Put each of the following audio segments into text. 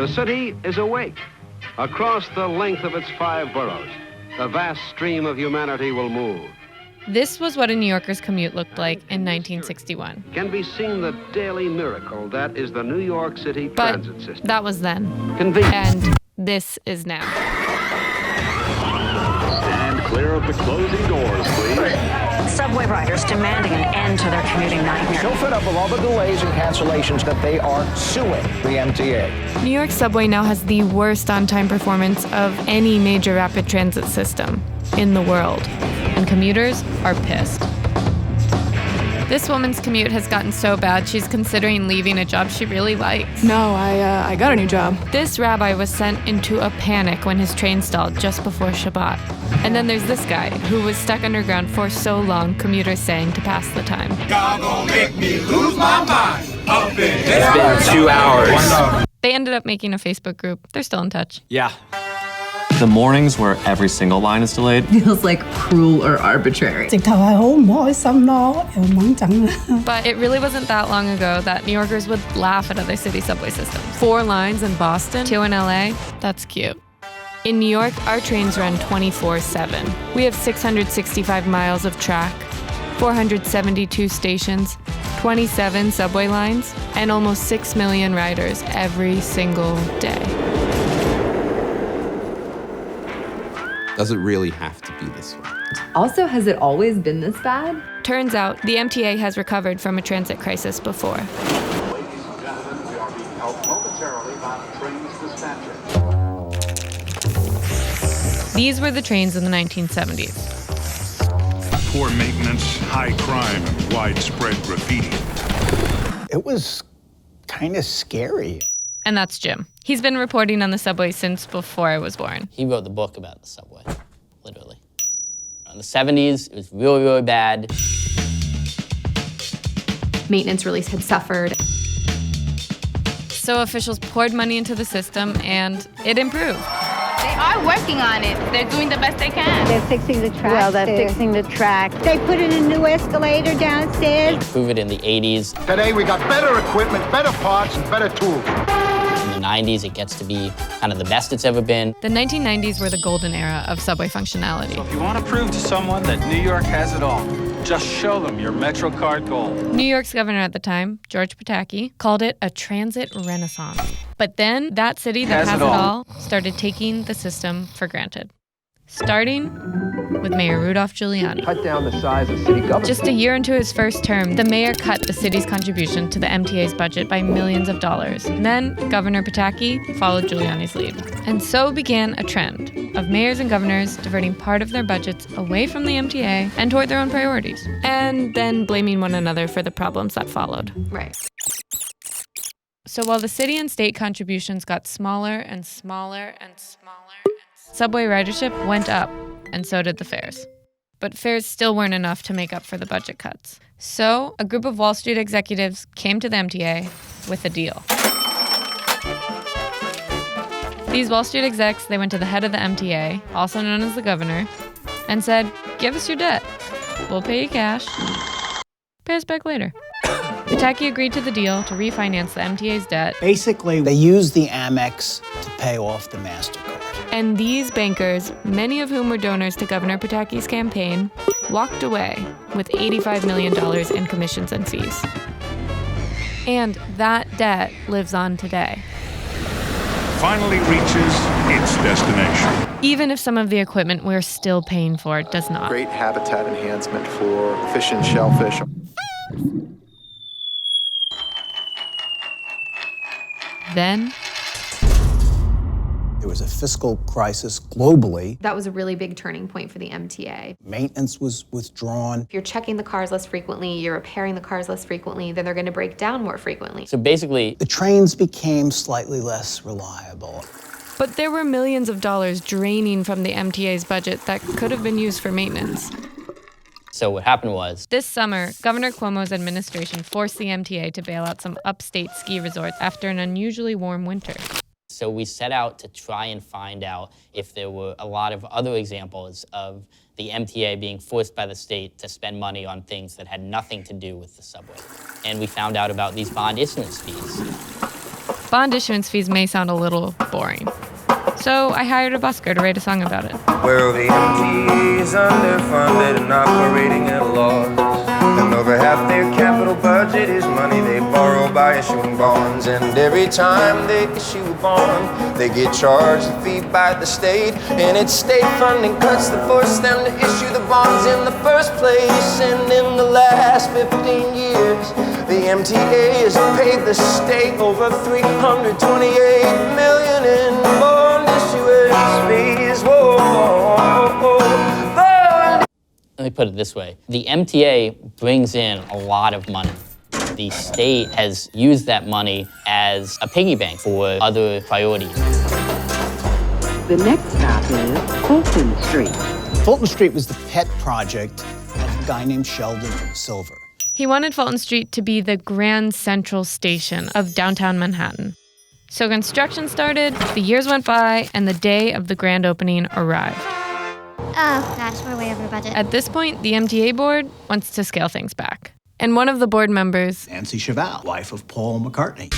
The city is awake. Across the length of its 5 boroughs, the vast stream of humanity will move. This was what a New Yorker's commute looked like in 1961. Can be seen the daily miracle that is the New York City transit system. That was then. Convenient. And this is now. Stand clear of the closing doors, please. Subway riders demanding an end to their commuting nightmare. So fed up with all the delays and cancellations that they are suing the MTA. New York subway now has the worst on-time performance of any major rapid transit system in the world. And commuters are pissed. This woman's commute has gotten so bad she's considering leaving a job she really likes. No, I got a new job. This rabbi was sent into a panic when his train stalled just before Shabbat. And then there's this guy who was stuck underground for so long, commuters saying to pass the time. God gonna make me lose my mind. Up in It's been 2 hours. They ended up making a Facebook group. They're still in touch. Yeah. The mornings where every single line is delayed feels like cruel or arbitrary. But it really wasn't that long ago that New Yorkers would laugh at other city subway systems. 4 lines in Boston, 2 in LA, that's cute. In New York, our trains run 24/7. We have 665 miles of track, 472 stations, 27 subway lines, and almost 6 million riders every single day. Does it really have to be this way? Also, has it always been this bad? Turns out, the MTA has recovered from a transit crisis before. Ladies and gentlemen, we are being helped momentarily by trains dispatcher. These were the trains in the 1970s. Poor maintenance, high crime, and widespread graffiti. It was kind of scary. And that's Jim. He's been reporting on the subway since before I was born. He wrote the book about the subway, literally. In the 70s, it was really, really bad. Maintenance really had suffered. So officials poured money into the system, and it improved. They are working on it. They're doing the best they can. They're fixing the track. Well, they're fixing the track. They put in a new escalator downstairs. They improved it in the 80s. Today we got better equipment, better parts, and better tools. In the 90s, it gets to be kind of the best it's ever been. The 1990s were the golden era of subway functionality. So if you want to prove to someone that New York has it all, just show them your MetroCard Gold. New York's governor at the time, George Pataki, called it a transit renaissance. But then that city that has it all started taking the system for granted. Starting with Mayor Rudolph Giuliani. Cut down the size of city government. Just a year into his first term, the mayor cut the city's contribution to the MTA's budget by millions of dollars. And then Governor Pataki followed Giuliani's lead. And so began a trend of mayors and governors diverting part of their budgets away from the MTA and toward their own priorities. And then blaming one another for the problems that followed. Right. So while the city and state contributions got smaller and smaller and smaller, subway ridership went up, and so did the fares. But fares still weren't enough to make up for the budget cuts. So a group of Wall Street executives came to the MTA with a deal. These Wall Street execs, they went to the head of the MTA, also known as the governor, and said, "Give us your debt. We'll pay you cash. Pay us back later." Pataki agreed to the deal to refinance the MTA's debt. Basically, they used the Amex to pay off the MasterCard. And these bankers, many of whom were donors to Governor Pataki's campaign, walked away with $85 million in commissions and fees. And that debt lives on today. Finally reaches its destination. Even if some of the equipment we're still paying for does not. Great habitat enhancement for fish and shellfish. Then there was a fiscal crisis globally. That was a really big turning point for the MTA. Maintenance was withdrawn. If you're checking the cars less frequently, you're repairing the cars less frequently, then they're going to break down more frequently. So basically, the trains became slightly less reliable. But there were millions of dollars draining from the MTA's budget that could have been used for maintenance. So what happened was, this summer, Governor Cuomo's administration forced the MTA to bail out some upstate ski resorts after an unusually warm winter. So we set out to try and find out if there were a lot of other examples of the MTA being forced by the state to spend money on things that had nothing to do with the subway. And we found out about these bond issuance fees. bond issuance fees may sound a little boring. So I hired a busker to write a song about it. Well, the MTA is underfunded and operating at a loss. And over half their capital budget is money they borrow by issuing bonds. And every time they issue a bond, they get charged a fee by the state. And it's state funding cuts that force them to issue the bonds in the first place. And in the last 15 years, the MTA has paid the state over $328 million in bond issuance fees. Whoa, whoa, whoa. Let me put it this way. The MTA brings in a lot of money. The state has used that money as a piggy bank for other priorities. The next stop is Fulton Street. Fulton Street was the pet project of a guy named Sheldon Silver. He wanted Fulton Street to be the Grand Central Station of downtown Manhattan. So construction started, the years went by, and the day of the grand opening arrived. Oh, gosh, we're way over budget. At this point, the MTA board wants to scale things back. And one of the board members, Nancy Cheval, wife of Paul McCartney,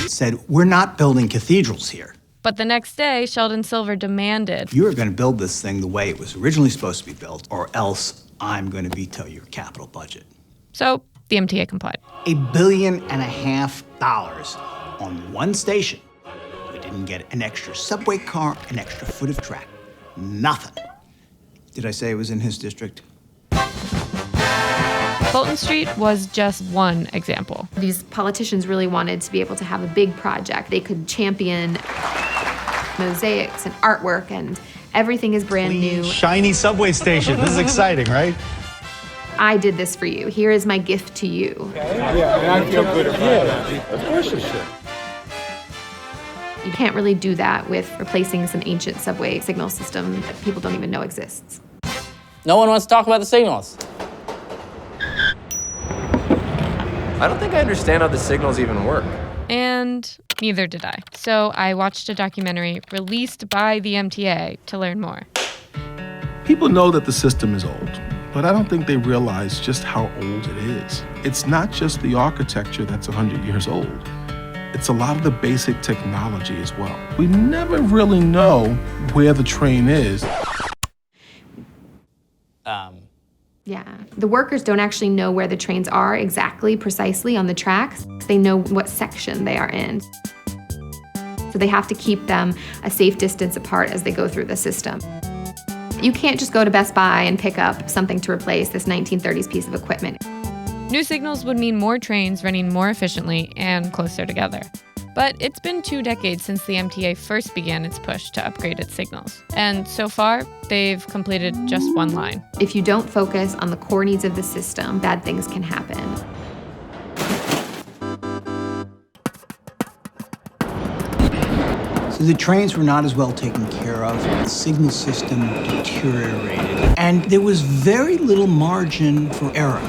said, "We're not building cathedrals here." But the next day, Sheldon Silver demanded, "You are going to build this thing the way it was originally supposed to be built, or else I'm going to veto your capital budget." So the MTA complied. $1.5 billion on one station. We didn't get an extra subway car, an extra foot of track. Nothing. Did I say it was in his district? Fulton Street was just one example. These politicians really wanted to be able to have a big project. They could champion mosaics and artwork, and everything is brand new. Shiny subway station. This is exciting, right? I did this for you. Here is my gift to you. Yeah, and I feel good about that. Of course you should. You can't really do that with replacing some ancient subway signal system that people don't even know exists. No one wants to talk about the signals. I don't think I understand how the signals even work. And neither did I. So I watched a documentary released by the MTA to learn more. People know that the system is old, but I don't think they realize just how old it is. It's not just the architecture that's 100 years old. It's a lot of the basic technology as well. We never really know where the train is. Yeah, the workers don't actually know where the trains are exactly, precisely on the tracks. They know what section they are in. So they have to keep them a safe distance apart as they go through the system. You can't just go to Best Buy and pick up something to replace this 1930s piece of equipment. New signals would mean more trains running more efficiently and closer together. But it's been 2 decades since the MTA first began its push to upgrade its signals. And so far, they've completed just one line. If you don't focus on the core needs of the system, bad things can happen. So the trains were not as well taken care of, the signal system deteriorated, and there was very little margin for error.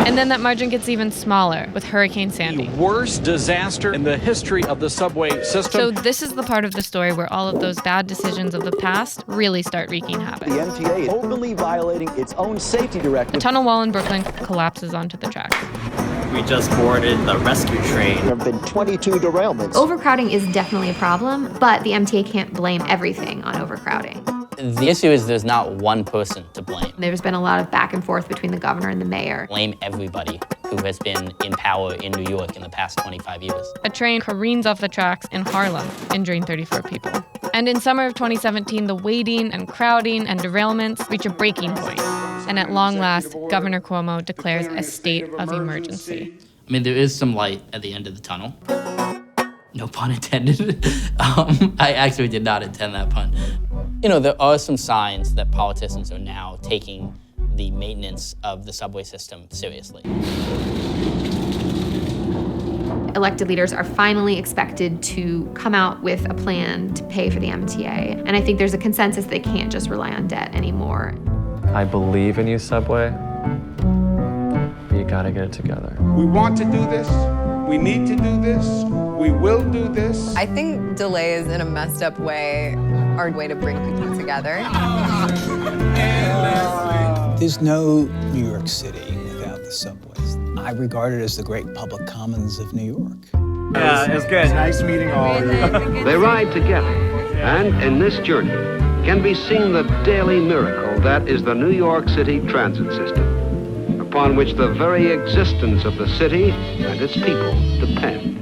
And then that margin gets even smaller with Hurricane Sandy. The worst disaster in the history of the subway system. So this is the part of the story where all of those bad decisions of the past really start wreaking havoc. The MTA is openly violating its own safety directive. A tunnel wall in Brooklyn collapses onto the tracks. We just boarded the rescue train. There have been 22 derailments. Overcrowding is definitely a problem, but the MTA can't blame everything on overcrowding. The issue is there's not one person to blame. There's been a lot of back and forth between the governor and the mayor. Blame everybody who has been in power in New York in the past 25 years. A train careens off the tracks in Harlem, injuring 34 people. And in summer of 2017, the waiting and crowding and derailments reach a breaking point. And at long last, Governor Cuomo declares a state of emergency. I mean, there is some light at the end of the tunnel. No pun intended. I actually did not intend that pun. You know, there are some signs that politicians are now taking the maintenance of the subway system seriously. Elected leaders are finally expected to come out with a plan to pay for the MTA. And I think there's a consensus they can't just rely on debt anymore. I believe in you, Subway. You gotta get it together. We want to do this. We need to do this. We will do this. I think delays in a messed up way are a way to bring people together. There's no New York City without the subways. I regard it as the great public commons of New York. Yeah, it was good. Nice meeting all of you. They ride together, and in this journey can be seen the daily miracle that is the New York City transit system, upon which the very existence of the city and its people depend.